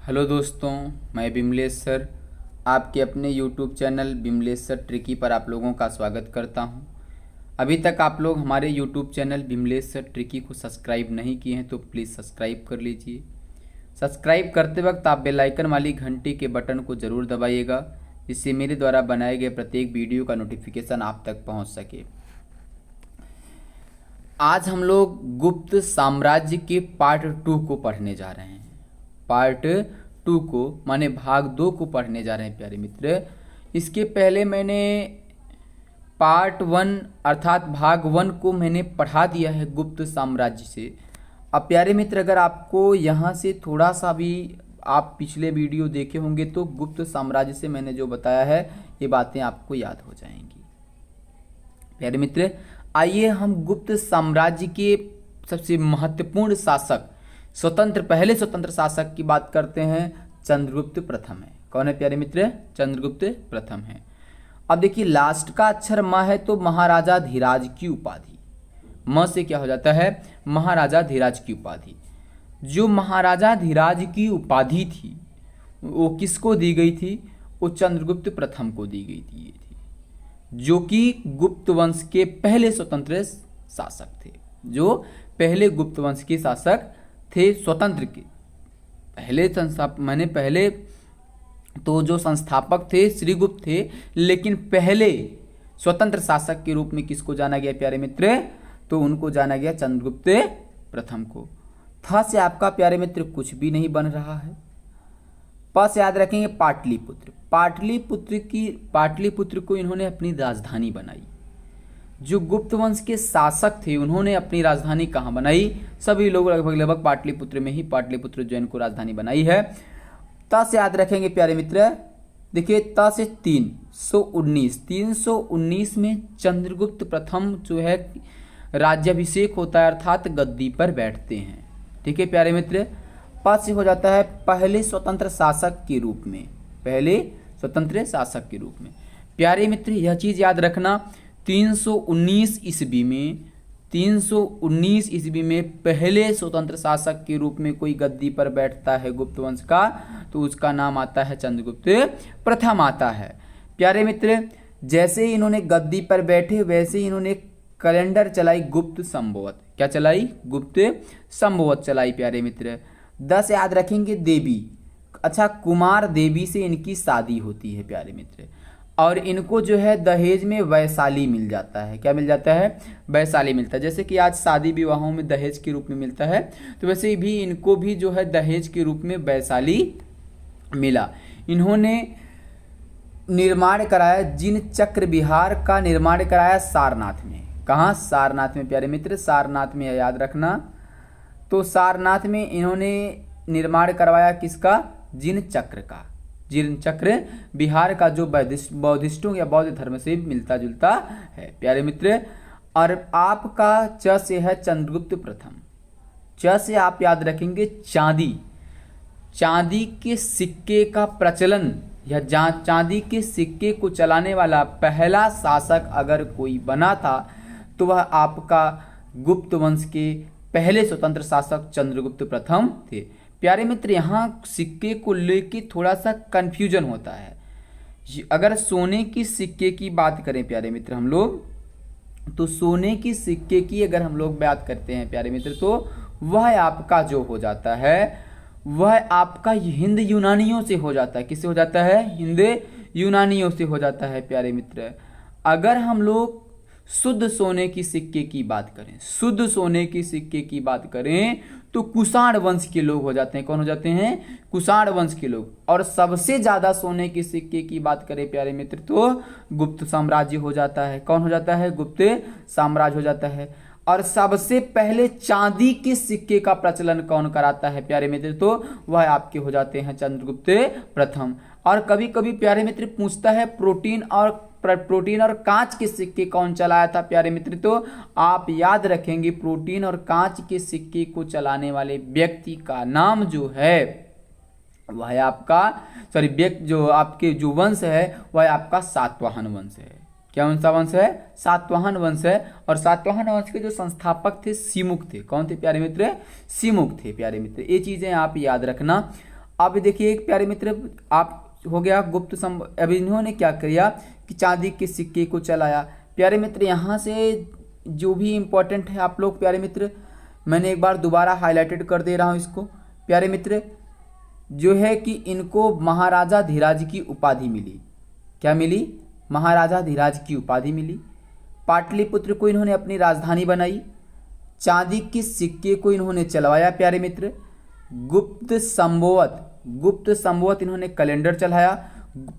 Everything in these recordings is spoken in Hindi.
हेलो दोस्तों, मैं बिमलेश सर आपके अपने YouTube channel Bimlesh sir tricky पर आप लोगों का स्वागत करता हूं। अभी तक आप लोग हमारे YouTube channel Bimlesh sir tricky को सब्सक्राइब नहीं किए हैं तो प्लीज़ सब्सक्राइब कर लीजिए। सब्सक्राइब करते वक्त आप बेल आइकन वाली घंटी के बटन को ज़रूर दबाइएगा, जिससे मेरे द्वारा बनाए गए प्रत्येक वीडियो का नोटिफिकेशन आप तक पहुँच सके। आज हम लोग गुप्त साम्राज्य के पार्ट 2 को पढ़ने जा रहे हैं। पार्ट 2 को माने भाग 2 को पढ़ने जा रहे हैं प्यारे मित्र। इसके पहले मैंने पार्ट 1 अर्थात भाग 1 को मैंने पढ़ा दिया है गुप्त साम्राज्य से। अब प्यारे मित्र, अगर आपको यहाँ से थोड़ा सा भी आप पिछले वीडियो देखे होंगे तो गुप्त साम्राज्य से मैंने जो बताया है ये बातें आपको याद हो जाएंगी। प्यारे मित्र, आइए हम गुप्त साम्राज्य के सबसे महत्वपूर्ण शासक पहले स्वतंत्र शासक की बात करते हैं। चंद्रगुप्त प्रथम है। कौन है प्यारे मित्र? चंद्रगुप्त प्रथम है। अब देखिए, लास्ट का अक्षर म है तो महाराजा धीराज की उपाधि, म से क्या हो जाता है? महाराजा धीराज की उपाधि। जो महाराजा धीराज की उपाधि थी वो किसको दी गई थी? वो चंद्रगुप्त प्रथम को दी गई थी, जो कि गुप्त वंश के पहले स्वतंत्र शासक थे। जो पहले गुप्त वंश के शासक थे, स्वतंत्र के पहले तो जो संस्थापक थे श्रीगुप्त थे, लेकिन पहले स्वतंत्र शासक के रूप में किसको जाना गया प्यारे मित्र? तो उनको जाना गया चंद्रगुप्त प्रथम को। था से आपका प्यारे मित्र कुछ भी नहीं बन रहा है। प से याद रखेंगे पाटलिपुत्र। पाटलिपुत्र को इन्होंने अपनी राजधानी बनाई। जो गुप्त वंश के शासक थे उन्होंने अपनी राजधानी कहाँ बनाई? सभी लोग लगभग पाटलिपुत्र में ही पाटलिपुत्र जो इनको राजधानी बनाई है। त से याद रखेंगे प्यारे मित्र। देखिए, त से 319 में चंद्रगुप्त प्रथम जो है राज्याभिषेक होता है, अर्थात गद्दी पर बैठते हैं। ठीक है प्यारे मित्र। प से हो जाता है पहले स्वतंत्र शासक के रूप में। प्यारे मित्र, यह चीज याद रखना, 319 ईस्वी में पहले स्वतंत्र शासक के रूप में कोई गद्दी पर बैठता है गुप्त वंश का, तो उसका नाम आता है चंद्रगुप्त प्रथम आता है। प्यारे मित्र, जैसे ही इन्होंने गद्दी पर बैठे वैसे ही इन्होंने कैलेंडर चलाई गुप्त संवत। क्या चलाई? गुप्त संवत चलाई प्यारे मित्र। 10 याद रखेंगे देवी। अच्छा, कुमार देवी से इनकी शादी होती है प्यारे मित्र, और इनको जो है दहेज में वैशाली मिल जाता है। क्या मिल जाता है? वैशाली मिलता है। जैसे कि आज शादी विवाहों में दहेज के रूप में मिलता है, तो वैसे भी इनको भी जो है दहेज के रूप में वैशाली मिला। इन्होंने निर्माण कराया जिन चक्र विहार का निर्माण कराया सारनाथ में। कहाँ? सारनाथ में प्यारे मित्र। सारनाथ में याद रखना। तो सारनाथ में इन्होंने निर्माण करवाया किसका? जिन चक्र का। जिन चक्र बिहार का, जो बौद्धिस्टों या बौद्ध धर्म से मिलता जुलता है प्यारे मित्र। और आपका च से है चंद्रगुप्त प्रथम। च से आप याद रखेंगे चांदी के सिक्के का प्रचलन, या चांदी के सिक्के को चलाने वाला पहला शासक अगर कोई बना था तो वह आपका गुप्त वंश के पहले स्वतंत्र शासक चंद्रगुप्त प्रथम थे। प्यारे मित्र, यहाँ सिक्के को लेके थोड़ा सा कंफ्यूजन होता है। अगर सोने की सिक्के की बात करें प्यारे मित्र हम लोग, तो सोने की सिक्के की अगर हम लोग बात करते हैं प्यारे मित्र, तो वह आपका जो हो जाता है वह आपका हिंद यूनानियों से हो जाता है। किससे हो जाता है? हिंद यूनानियों से हो जाता है प्यारे मित्र। अगर हम लोग शुद्ध सोने की सिक्के की बात करें तो कुषाण वंश के लोग हो जाते हैं। कौन हो जाते हैं? कुषाण वंश के लोग। और सबसे ज्यादा सोने के सिक्के की बात करें प्यारे मित्र तो गुप्त साम्राज्य हो जाता है। कौन हो जाता है? गुप्त साम्राज्य हो जाता है। और सबसे पहले चांदी के सिक्के का प्रचलन कौन कराता है प्यारे मित्र? तो वह आपके हो जाते हैं चंद्रगुप्त प्रथम। और कभी कभी प्यारे मित्र पूछता है प्रोटीन और कांच के सिक्के कौन चलाया था प्यारे मित्र? तो आप याद रखेंगे प्रोटीन और कांच के सिक्के को चलाने वाले व्यक्ति का नाम जो है वह आपका जो आपके जो वंश है वह आपका सातवाहन वंश है। क्या उनका वंश है? सातवाहन वंश है। और सातवाहन वंश के जो संस्थापक थे सीमुख थे। कौन थे प्यारे मित्र? सीमुख थे प्यारे मित्र। ये चीजें आप याद रखना। अब देखिए एक प्यारे मित्र, आप हो गया गुप्त अब इन्होंने क्या किया कि चांदी के सिक्के को चलाया। प्यारे मित्र यहाँ से जो भी इम्पोर्टेंट है आप लोग प्यारे मित्र, मैंने एक बार दोबारा हाईलाइटेड कर दे रहा हूँ इसको। प्यारे मित्र जो है कि इनको महाराजा धीराज की उपाधि मिली। क्या मिली? महाराजा धीराज की उपाधि मिली। पाटलिपुत्र को इन्होंने अपनी राजधानी बनाई। चांदी के सिक्के को इन्होंने चलवाया प्यारे मित्र। गुप्त संवत इन्होंने कैलेंडर चलाया।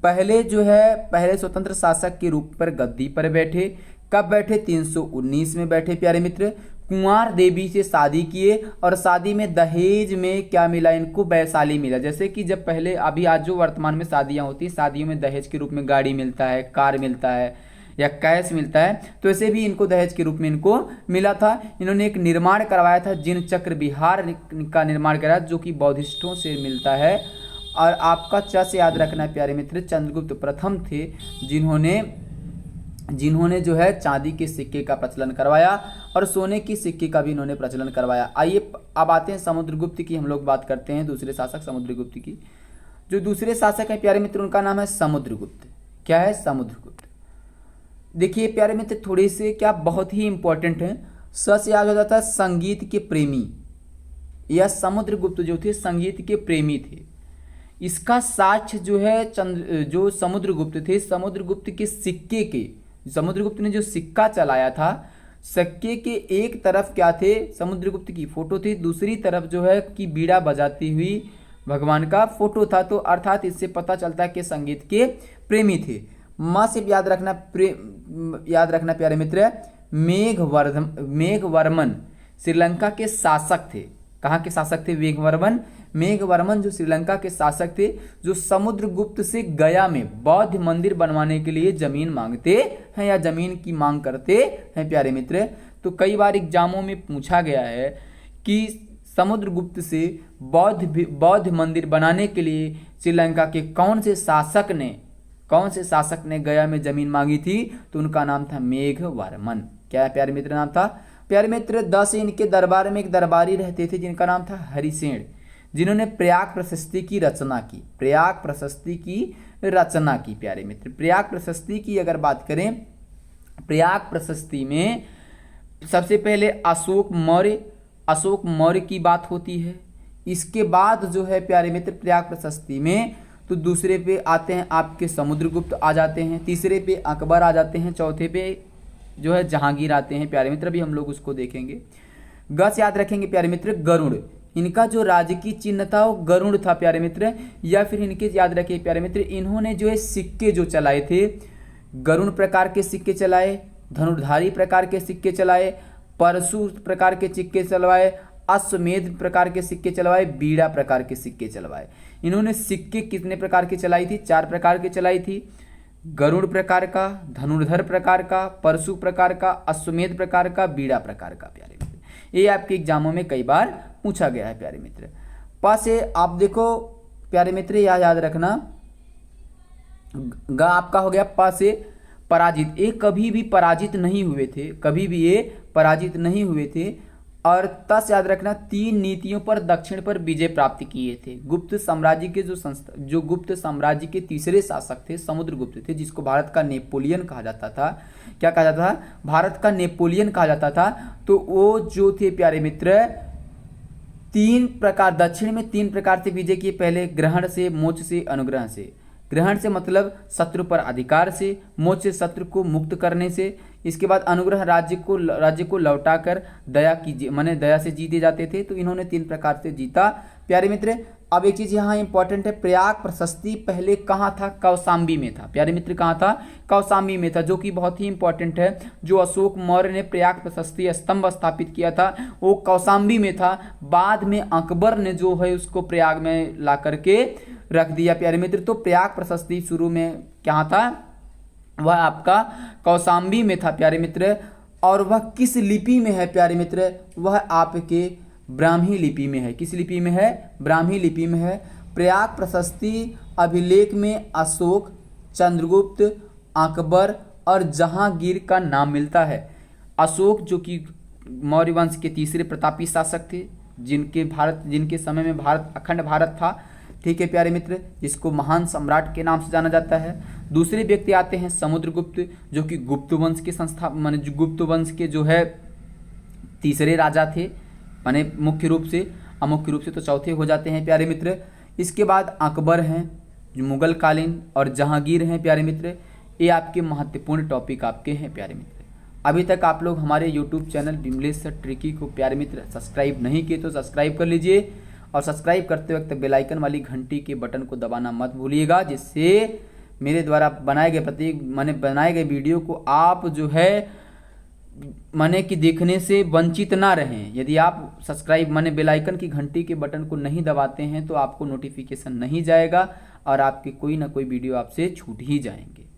पहले जो है पहले स्वतंत्र शासक के रूप पर गद्दी पर बैठे। कब बैठे? 319 में बैठे प्यारे मित्र। कुंवार देवी से शादी किए और शादी में दहेज में क्या मिला इनको? वैशाली मिला। जैसे कि जब पहले अभी आज जो वर्तमान में शादियां होती हैं, शादियों में दहेज के रूप में गाड़ी मिलता है, कार मिलता है या कैश मिलता है, तो ऐसे भी इनको दहेज के रूप में इनको मिला था। इन्होंने एक निर्माण करवाया था, जिन चक्र विहार का निर्माण कराया, जो कि बौद्धिस्टों से मिलता है। और आपका च से याद रखना है प्यारे मित्र, चंद्रगुप्त प्रथम थे जिन्होंने जो है चांदी के सिक्के का प्रचलन करवाया और सोने की सिक्के का भी इन्होंने प्रचलन करवाया। आइए अब आते हैं समुद्रगुप्त की, हम लोग बात करते हैं दूसरे शासक समुद्रगुप्त की। जो दूसरे शासक हैं प्यारे मित्र, उनका नाम है समुद्रगुप्त। क्या है? समुद्रगुप्त। देखिए प्यारे मित्र, थोड़े से क्या बहुत ही इंपॉर्टेंट है। स से याद हो जाता है संगीत के प्रेमी, या समुद्रगुप्त जो थे संगीत के प्रेमी थे। इसका साक्ष्य जो है जो समुद्रगुप्त थे, समुद्रगुप्त ने जो सिक्का चलाया था, सिक्के के एक तरफ क्या थे? समुद्रगुप्त की फोटो थी, दूसरी तरफ जो है कि बीड़ा बजाती हुई भगवान का फोटो था। तो अर्थात इससे पता चलता है कि संगीत के प्रेमी थे। माँ से याद रखना प्यारे मित्र, मेघवर्मन श्रीलंका के शासक थे। कहाँ के शासक थे? मेघवर्मन जो श्रीलंका के शासक थे, जो समुद्रगुप्त से गया में बौद्ध मंदिर बनवाने के लिए जमीन मांगते हैं या जमीन की मांग करते हैं प्यारे मित्र। तो कई बार एग्जामों में पूछा गया है कि समुद्रगुप्त से बौद्ध मंदिर बनाने के लिए श्रीलंका के कौन से शासक ने गया में जमीन मांगी थी? तो उनका नाम था मेघवर्मन। क्या है प्यारे मित्र नाम था? प्यारे मित्र 10 इनके दरबार में एक दरबारी रहते थे जिनका नाम था हरिसेन, जिन्होंने प्रयाग प्रशस्ति की रचना की। प्यारे मित्र प्रयाग प्रशस्ति की अगर बात करें, प्रयाग प्रशस्ति में सबसे पहले अशोक मौर्य की बात होती है। इसके बाद जो है प्यारे मित्र प्रयाग प्रशस्ति में तो दूसरे पे आते हैं आपके समुद्रगुप्त आ जाते हैं, तीसरे पे अकबर आ जाते हैं, चौथे पे जो है जहांगीर आते हैं प्यारे मित्र। अभी हम लोग उसको देखेंगे। गस याद रखेंगे प्यारे मित्र, गरुड़, इनका जो राजकीय चिन्ह था वो गरुड़ था प्यारे मित्र। या फिर इनके याद रखिए प्यारे मित्र, इन्होंने जो है सिक्के जो चलाए थे, गरुड़ प्रकार के सिक्के चलाए, धनुर्धारी प्रकार के सिक्के चलाए, परशु प्रकार के सिक्के चलवाए, अश्वमेध प्रकार के सिक्के चलवाए, बीड़ा प्रकार के सिक्के चलवाए। इन्होंने सिक्के कितने प्रकार की चलाई थी? 4 प्रकार की चलाई थी। गरुड़ प्रकार का, धनुर्धर प्रकार का, परशु प्रकार का, अश्वमेध प्रकार का, बीड़ा प्रकार का प्यारे मित्र। ये आपके एग्जामों में कई बार पूछा गया है प्यारे मित्र। प से आप देखो प्यारे मित्र, याद रखना, ग आपका हो गया प से पराजित। ये कभी भी पराजित नहीं हुए थे। और तस याद रखना, 3 नीतियों पर दक्षिण पर विजय प्राप्त किए थे। गुप्त साम्राज्य के जो गुप्त साम्राज्य के तीसरे शासक थे समुद्रगुप्त थे, जिसको भारत का नेपोलियन कहा जाता था। क्या कहा जाता था? भारत का नेपोलियन कहा जाता था। तो वो जो थे प्यारे मित्र, 3 प्रकार दक्षिण में 3 प्रकार से विजय किए। पहले ग्रहण से, मोक्ष से, अनुग्रह से। ग्रहण से मतलब शत्रु पर अधिकार से, मोक्ष से शत्रु को मुक्त करने से। इसके बाद अनुग्रह राज्य को लौटाकर दया से जीते जाते थे। तो इन्होंने 3 प्रकार से जीता प्यारे मित्र। अब एक चीज यहाँ इंपॉर्टेंट है, प्रयाग प्रशस्ति पहले कहाँ था? कौशाम्बी में था प्यारे मित्र। कहाँ था? कौशाम्बी में था, जो कि बहुत ही इंपॉर्टेंट है। जो अशोक मौर्य ने प्रयाग प्रशस्ति स्तंभ स्थापित किया था वो कौशाम्बी में था। बाद में अकबर ने जो है उसको प्रयाग में ला करके रख दिया प्यारे मित्र। तो प्रयाग प्रशस्ति शुरू में कहाँ था? वह आपका कौशाम्बी में था प्यारे मित्र। और वह किस लिपि में है प्यारे मित्र? वह आपके ब्राह्मी लिपि में है। किस लिपि में है? ब्राह्मी लिपि में है। प्रयाग प्रशस्ति अभिलेख में अशोक, चंद्रगुप्त, अकबर और जहांगीर का नाम मिलता है। अशोक जो कि मौर्य वंश के तीसरे प्रतापी शासक थे, जिनके समय में अखंड भारत था। ठीक है प्यारे मित्र, जिसको महान सम्राट के नाम से जाना जाता है। दूसरे व्यक्ति आते हैं समुद्रगुप्त, जो कि गुप्त वंश के संस्था माने गुप्त वंश के जो है तीसरे राजा थे, माने मुख्य रूप से, अमुख्य रूप से तो चौथे हो जाते हैं प्यारे मित्र। इसके बाद अकबर हैं जो मुगल कालीन, और जहांगीर हैं प्यारे मित्र। ये आपके महत्वपूर्ण टॉपिक आपके हैं प्यारे मित्र। अभी तक आप लोग हमारे YouTube channel Vimlesh sir tricky को प्यारे मित्र सब्सक्राइब नहीं किए तो सब्सक्राइब कर लीजिए, और सब्सक्राइब करते वक्त बेल आइकन वाली घंटी के बटन को दबाना मत भूलिएगा, जिससे मेरे द्वारा बनाए गए वीडियो को आप जो है माने कि देखने से वंचित ना रहें। यदि आप सब्सक्राइब बेल आइकन की घंटी के बटन को नहीं दबाते हैं तो आपको नोटिफिकेशन नहीं जाएगा और आपके कोई ना कोई वीडियो आपसे छूट ही जाएंगे।